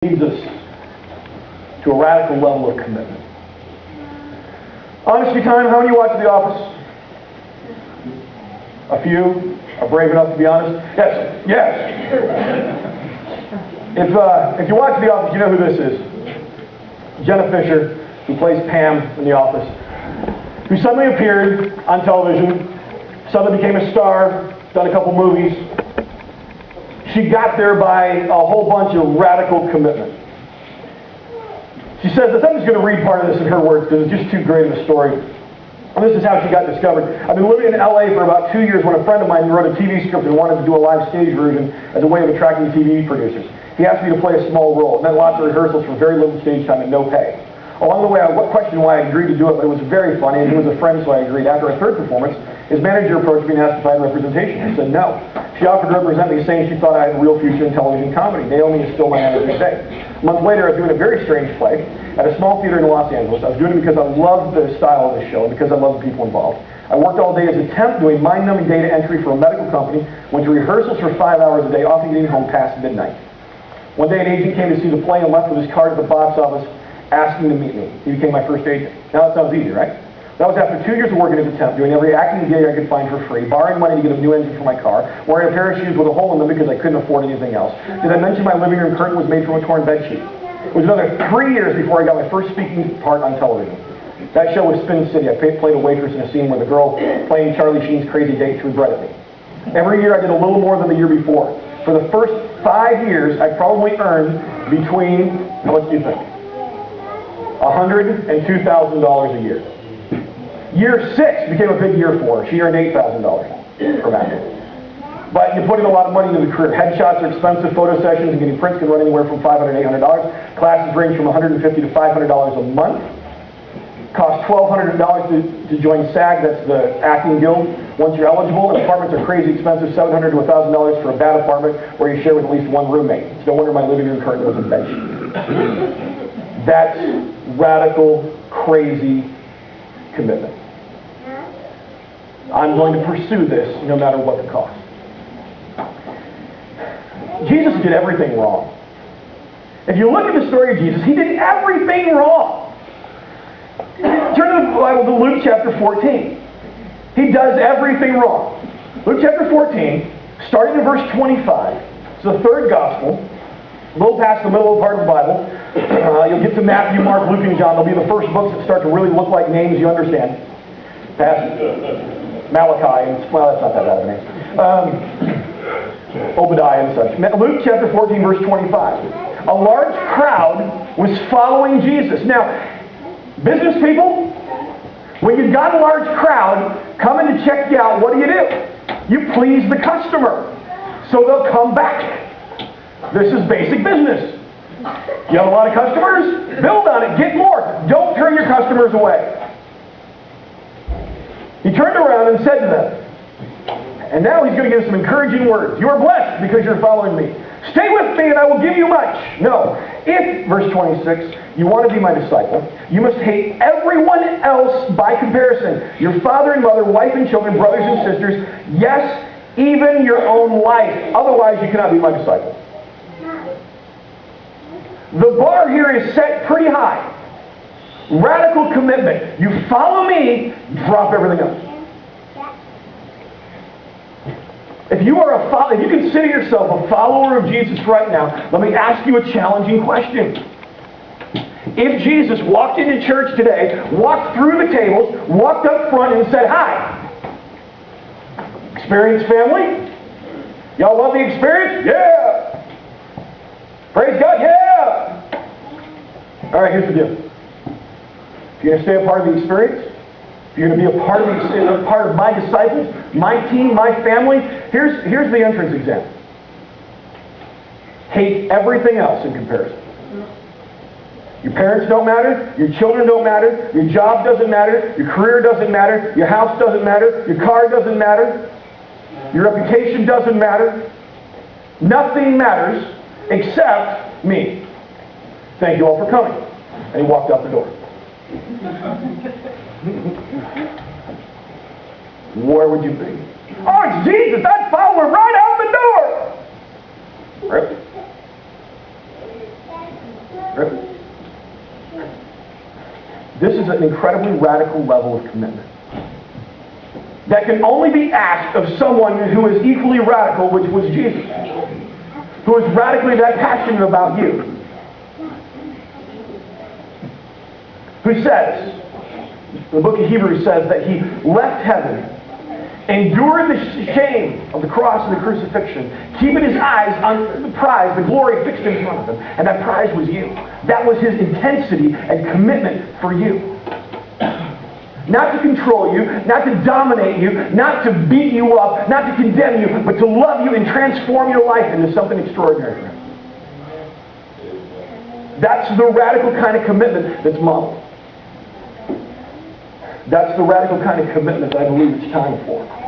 leads us to a radical level of commitment. Honesty time, how many watch The Office? A few are brave enough to be honest? Yes, yes. If you watch The Office, you know who this is. Jenna Fisher, who plays Pam in The Office, who suddenly appeared on television, suddenly became a star, done a couple movies. She got there by a whole bunch of radical commitment. She says that I'm just going to read part of this in her words because it's just too great of a story. And this is how she got discovered. I've been living in LA for about 2 years when a friend of mine wrote a TV script and wanted to do a live stage version as a way of attracting TV producers. He asked me to play a small role. It meant lots of rehearsals for very little stage time and no pay. Along the way, I questioned why I agreed to do it, but it was very funny, and he was a friend, so I agreed. After our third performance, his manager approached me and asked if I had representation. I said no. She offered to represent me, saying she thought I had a real future in television comedy. Naomi is still my manager today. A month later, I was doing a very strange play at a small theater in Los Angeles. I was doing it because I loved the style of the show and because I loved the people involved. I worked all day as a temp doing mind-numbing data entry for a medical company, went to rehearsals for 5 hours a day, often getting home past midnight. One day an agent came to see the play and left with his card at the box office asking to meet me. He became my first agent. Now that sounds easy, right? That was after 2 years of working as a temp, doing every acting gig I could find for free, borrowing money to get a new engine for my car, wearing a pair of shoes with a hole in them because I couldn't afford anything else. Did I mention my living room curtain was made from a torn bedsheet? It was another 3 years before I got my first speaking part on television. That show was Spin City. I played a waitress in a scene where the girl playing Charlie Sheen's crazy date threw bread at me. Every year I did a little more than the year before. For the first 5 years, I probably earned between, what do you think, $100,000 and $2,000 a year. Year 6 became a big year for her. She earned $8,000 from acting. But you put in a lot of money into the career. Headshots are expensive. Photo sessions and getting prints can run anywhere from $500 to $800. Classes range from $150 to $500 a month. Costs $1,200 to join SAG. That's the acting guild. Once you're eligible, and apartments are crazy expensive. $700 to $1,000 for a bad apartment where you share with at least one roommate. It's no wonder my living room curtain was a bedsheet. That's radical, crazy commitment. I'm going to pursue this no matter what the cost. Jesus did everything wrong. If you look at the story of Jesus, he did everything wrong. Turn to the Bible to Luke chapter 14. He does everything wrong. Luke chapter 14, starting in verse 25. It's the third gospel. A little past the middle part of the Bible. You'll get to Matthew, Mark, Luke, and John. They'll be the first books that start to really look like names you understand. Past Malachi, and, well, that's not that bad of a name. Obadiah and such. Luke chapter 14, verse 25. A large crowd was following Jesus. Now, business people, when you've got a large crowd coming to check you out, what do? You please the customer, so they'll come back. This is basic business. You have a lot of customers? Build on it. Get more. Don't turn your customers away. He turned around and said to them, and now he's going to give some encouraging words. You are blessed because you're following me. Stay with me and I will give you much. No. If, verse 26, you want to be my disciple, you must hate everyone else by comparison. Your father and mother, wife and children, brothers and sisters, yes, even your own life. Otherwise, you cannot be my disciple. The bar here is set pretty high. Radical commitment. You follow me, drop everything else. If you consider yourself a follower of Jesus right now, let me ask you a challenging question. If Jesus walked into church today, walked through the tables, walked up front and said, "Hi, Experience family? Y'all love the experience? Yeah! Praise God? Yeah!" All right, here's the deal. If you're going to stay a part of the experience, if you're going to be a part of my disciples, my team, my family, here's the entrance exam. Hate everything else in comparison. Your parents don't matter, your children don't matter, your job doesn't matter, your career doesn't matter, your house doesn't matter, your car doesn't matter, your reputation doesn't matter. Nothing matters except me. Thank you all for coming. And he walked out the door. Where would you be? Oh, it's Jesus! I'd follow him right out the door! Really? Really? This is an incredibly radical level of commitment that can only be asked of someone who is equally radical, which was Jesus, who is radically that passionate about you, who says, the book of Hebrews says that he left heaven, endured the shame of the cross and the crucifixion, keeping his eyes on the prize, the glory fixed in front of him, and that prize was you. That was his intensity and commitment for you. Not to control you, not to dominate you, not to beat you up, not to condemn you, but to love you and transform your life into something extraordinary. That's the radical kind of commitment that's modeled. That's the radical kind of commitment that I believe it's time for.